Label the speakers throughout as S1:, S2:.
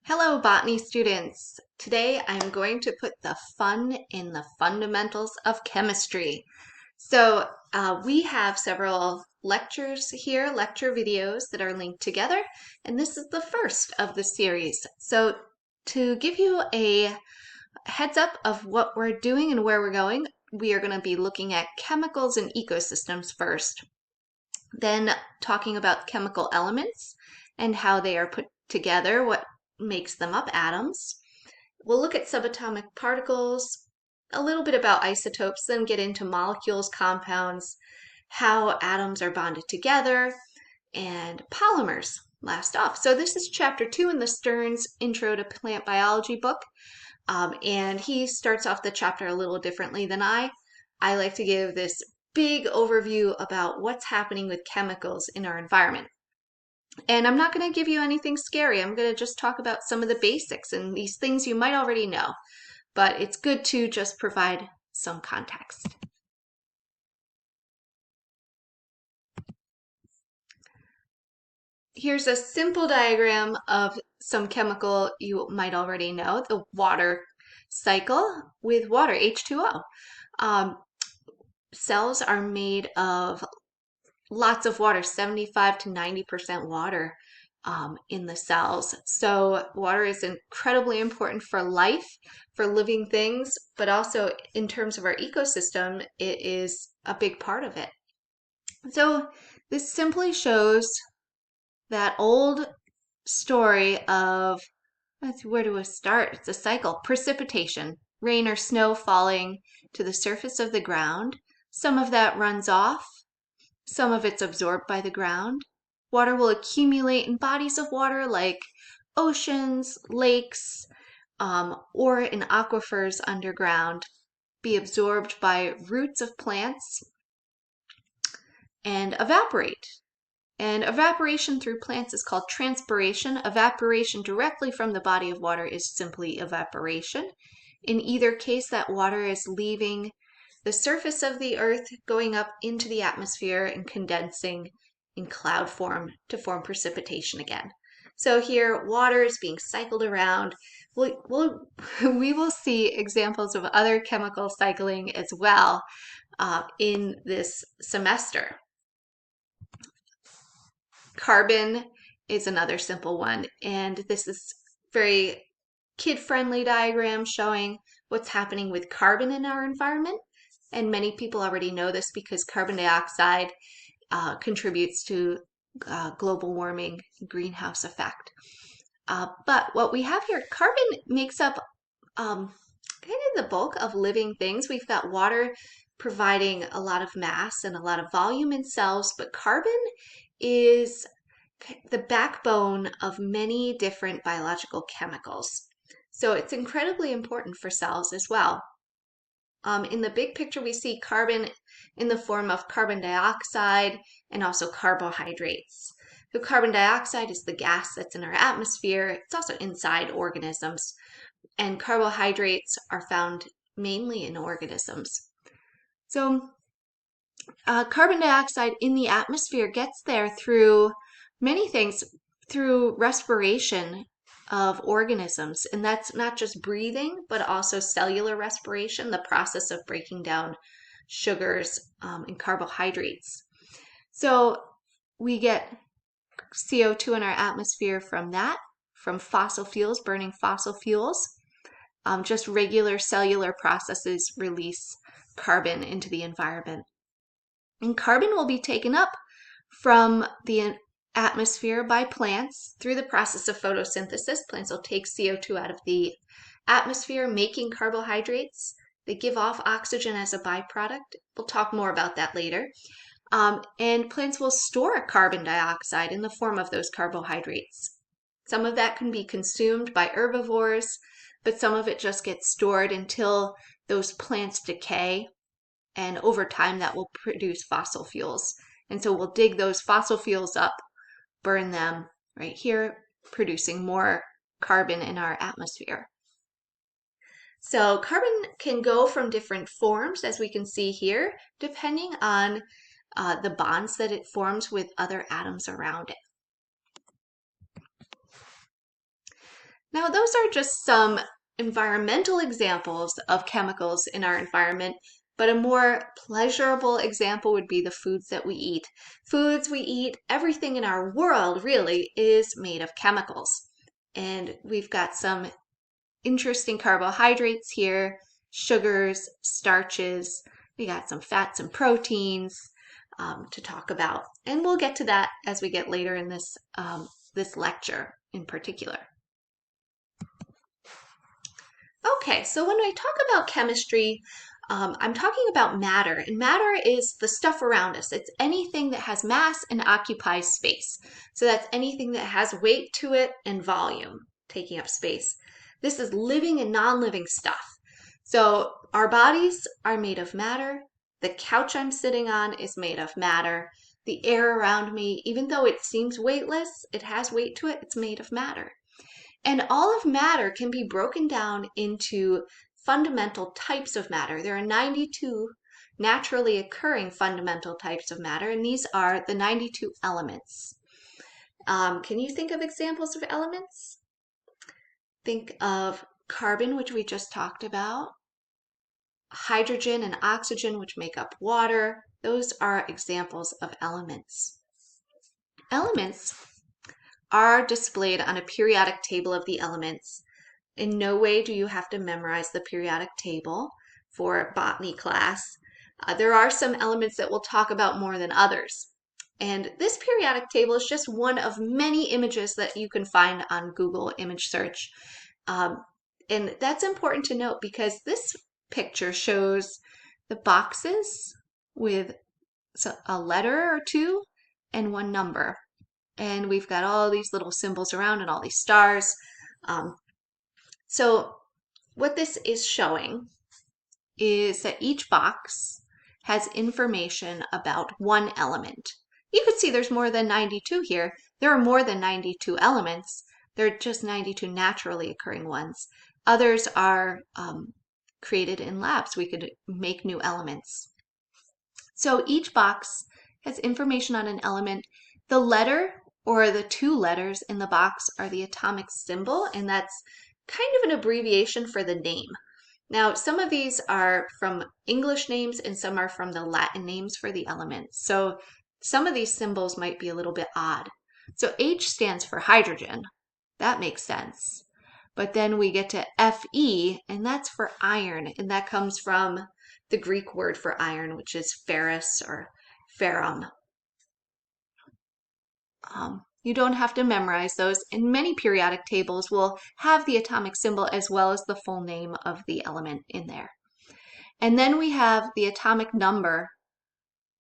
S1: Hello, botany students. Today I'm going to put the fun in the fundamentals of chemistry. We have several lectures here, lecture videos that are linked together, and this is the first of the series. So to give you a heads up of what we're doing and where we're going, we are going to be looking at chemicals and ecosystems first, then talking about chemical elements and how they are put together, what makes them up, atoms. We'll look at subatomic particles, a little bit about isotopes, then get into molecules, compounds, how atoms are bonded together, and polymers last off. So this is chapter 2 in the Stearns Intro to Plant Biology book. And he starts off the chapter a little differently than I. I like to give this big overview about what's happening with chemicals in our environment. And I'm not going to give you anything scary. I'm going to just talk about some of the basics and these things you might already know, but it's good to just provide some context. Here's a simple diagram of some chemical you might already know, the water cycle with water, H2O. Cells are made of lots of water, 75 to 90% water in the cells. So water is incredibly important for life, for living things, but also in terms of our ecosystem, it is a big part of it. So this simply shows that old story of, where do we start? It's a cycle. Precipitation, rain or snow falling to the surface of the ground. Some of that runs off. Some of it's absorbed by the ground. Water will accumulate in bodies of water like oceans, lakes, or in aquifers underground, be absorbed by roots of plants and evaporate. And evaporation through plants is called transpiration. Evaporation directly from the body of water is simply evaporation. In either case, that water is leaving the surface of the earth, going up into the atmosphere and condensing in cloud form to form precipitation again. So here, water is being cycled around. We will see examples of other chemical cycling as well in this semester. Carbon is another simple one, and this is very kid-friendly diagram showing what's happening with carbon in our environment. And many people already know this because carbon dioxide contributes to global warming, greenhouse effect. But what we have here, carbon makes up kind of the bulk of living things. We've got water providing a lot of mass and a lot of volume in cells, but carbon is the backbone of many different biological chemicals. So it's incredibly important for cells as well. In the big picture, we see carbon in the form of carbon dioxide and also carbohydrates. So carbon dioxide is the gas that's in our atmosphere. It's also inside organisms. And carbohydrates are found mainly in organisms. So carbon dioxide in the atmosphere gets there through many things, through respiration of organisms. And that's not just breathing, but also cellular respiration, the process of breaking down sugars and carbohydrates. So we get CO2 in our atmosphere from that, from fossil fuels, burning fossil fuels. Just regular cellular processes release carbon into the environment. And carbon will be taken up from the atmosphere by plants through the process of photosynthesis. Plants will take CO2 out of the atmosphere, making carbohydrates. They give off oxygen as a byproduct. We'll talk more about that later. And plants will store carbon dioxide in the form of those carbohydrates. Some of that can be consumed by herbivores, but some of it just gets stored until those plants decay. And over time, that will produce fossil fuels. And so we'll dig those fossil fuels up, burn them right here, producing more carbon in our atmosphere. So carbon can go from different forms, as we can see here, depending on the bonds that it forms with other atoms around it. Now, those are just some environmental examples of chemicals in our environment, but a more pleasurable example would be the foods that we eat. Foods we eat, everything in our world really is made of chemicals. And we've got some interesting carbohydrates here, sugars, starches. We got some fats and proteins to talk about. And we'll get to that as we get later in this lecture in particular. Okay, so when I talk about chemistry, I'm talking about matter, and matter is the stuff around us. It's anything that has mass and occupies space. So that's anything that has weight to it and volume, taking up space. This is living and non-living stuff. So our bodies are made of matter. The couch I'm sitting on is made of matter. The air around me, even though it seems weightless, it has weight to it, it's made of matter. And all of matter can be broken down into fundamental types of matter. There are 92 naturally occurring fundamental types of matter, and these are the 92 elements. Can you think of examples of elements? Think of carbon, which we just talked about, hydrogen and oxygen, which make up water. Those are examples of elements. Elements are displayed on a periodic table of the elements. In no way do you have to memorize the periodic table for botany class. There are some elements that we'll talk about more than others. And this periodic table is just one of many images that you can find on Google image search. And that's important to note because this picture shows the boxes with a letter or two and one number. And we've got all these little symbols around and all these stars. So what this is showing is that each box has information about one element. You could see there's more than 92 here. There are more than 92 elements. They're just 92 naturally occurring ones. Others are created in labs. We could make new elements. So each box has information on an element. The letter or the two letters in the box are the atomic symbol, and that's kind of an abbreviation for the name. Now, some of these are from English names and some are from the Latin names for the elements. So some of these symbols might be a little bit odd. So H stands for hydrogen. That makes sense. But then we get to Fe, and that's for iron, and that comes from the Greek word for iron, which is ferrous or ferrum. You don't have to memorize those, and many periodic tables will have the atomic symbol as well as the full name of the element in there. And then we have the atomic number,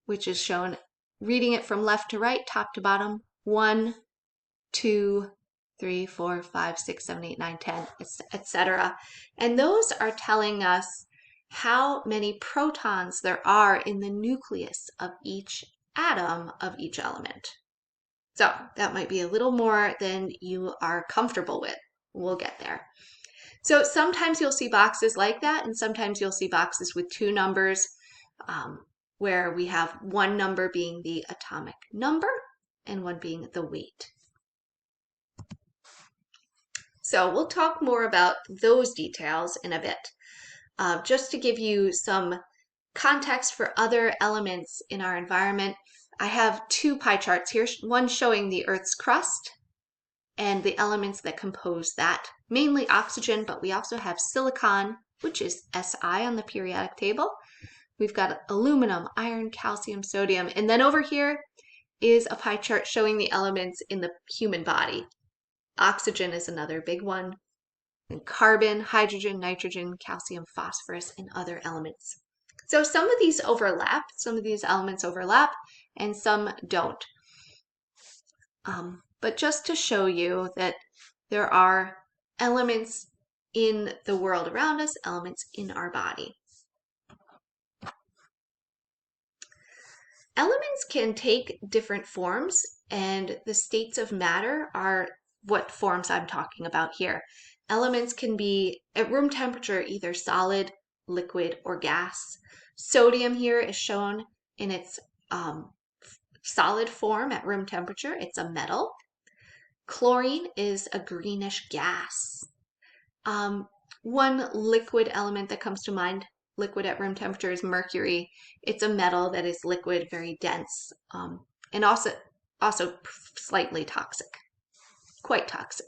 S1: which is shown, reading it from left to right, top to bottom, 1, 2, 3, 4, 5, 6, 7, 8, 9, 10, etc. And those are telling us how many protons there are in the nucleus of each atom of each element. So that might be a little more than you are comfortable with. We'll get there. So sometimes you'll see boxes like that, and sometimes you'll see boxes with two numbers where we have one number being the atomic number and one being the weight. So we'll talk more about those details in a bit. Just to give you some context for other elements in our environment, I have two pie charts here, one showing the Earth's crust and the elements that compose that, mainly oxygen, but we also have silicon, which is Si on the periodic table. We've got aluminum, iron, calcium, sodium, and then over here is a pie chart showing the elements in the human body. Oxygen is another big one, and carbon, hydrogen, nitrogen, calcium, phosphorus, and other elements. So some of these overlap, some of these elements overlap, and some don't. But just to show you that there are elements in the world around us, elements in our body. Elements can take different forms, and the states of matter are what forms I'm talking about here. Elements can be at room temperature either solid, liquid, or gas. Sodium here is shown in its solid form at room temperature. It's a metal. Chlorine is a greenish gas. One liquid element that comes to mind, liquid at room temperature, is mercury. It's a metal that is liquid, very dense, and also slightly toxic, quite toxic.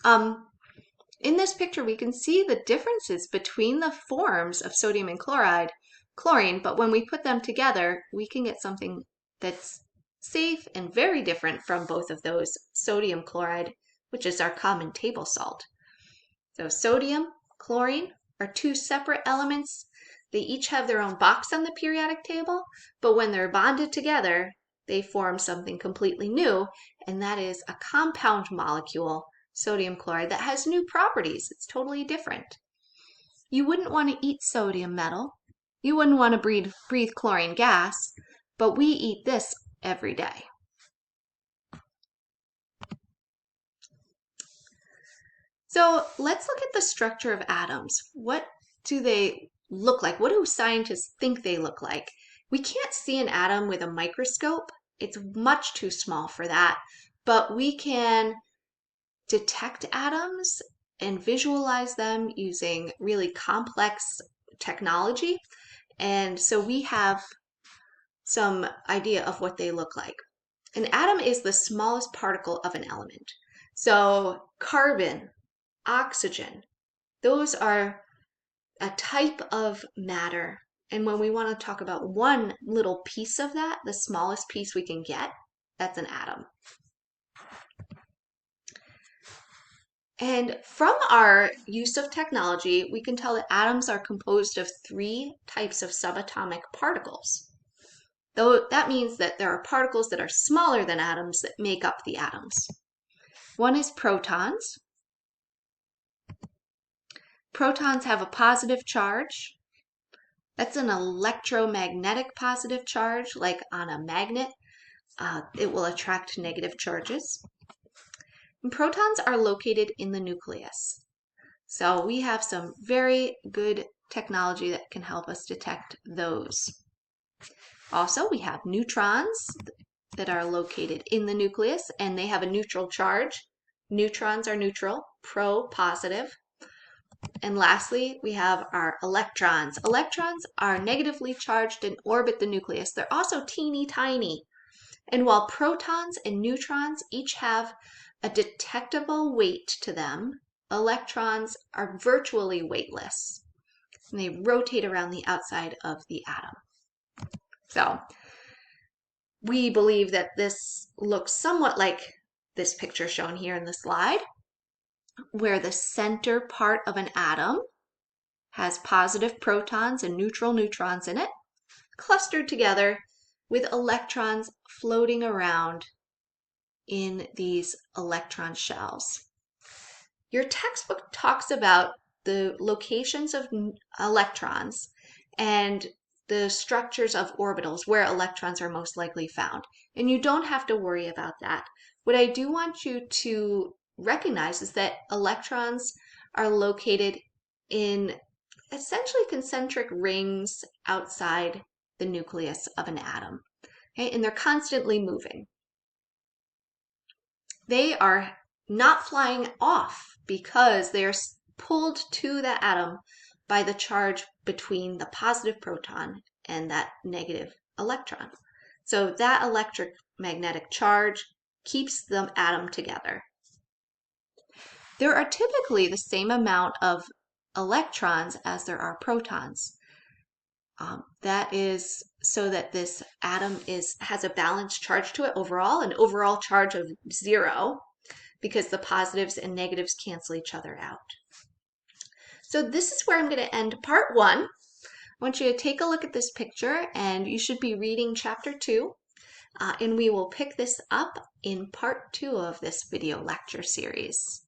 S1: In this picture, we can see the differences between the forms of sodium and chlorine, but when we put them together, we can get something that's safe and very different from both of those. Sodium chloride, which is our common table salt. So sodium, chlorine are two separate elements. They each have their own box on the periodic table, but when they're bonded together, they form something completely new, and that is a compound molecule, sodium chloride, that has new properties. It's totally different. You wouldn't want to eat sodium metal. You wouldn't want to breathe chlorine gas, but we eat this every day. So let's look at the structure of atoms. What do they look like? What do scientists think they look like? We can't see an atom with a microscope. It's much too small for that, but we can detect atoms and visualize them using really complex technology. And so we have some idea of what they look like. An atom is the smallest particle of an element. So carbon, oxygen, those are a type of matter. And when we want to talk about one little piece of that, the smallest piece we can get, that's an atom. And from our use of technology, we can tell that atoms are composed of three types of subatomic particles. Though that means that there are particles that are smaller than atoms that make up the atoms. One is protons. Protons have a positive charge. That's an electromagnetic positive charge, like on a magnet. It will attract negative charges. And protons are located in the nucleus. So we have some very good technology that can help us detect those. Also, we have neutrons that are located in the nucleus, and they have a neutral charge. Neutrons are neutral, positive. And lastly, we have our electrons. Electrons are negatively charged and orbit the nucleus. They're also teeny tiny. And while protons and neutrons each have a detectable weight to them, electrons are virtually weightless. And they rotate around the outside of the atom. So we believe that this looks somewhat like this picture shown here in the slide, where the center part of an atom has positive protons and neutral neutrons in it, clustered together with electrons floating around in these electron shells. Your textbook talks about the locations of electrons and the structures of orbitals where electrons are most likely found. And you don't have to worry about that. What I do want you to recognize is that electrons are located in essentially concentric rings outside the nucleus of an atom. Okay? And they're constantly moving. They are not flying off because they are pulled to the atom by the charge between the positive proton and that negative electron. So that electromagnetic charge keeps the atom together. There are typically the same amount of electrons as there are protons. That is so that this atom has a balanced charge to it overall, an overall charge of 0, because the positives and negatives cancel each other out. So this is where I'm going to end part 1. I want you to take a look at this picture, and you should be reading chapter 2, and we will pick this up in part 2 of this video lecture series.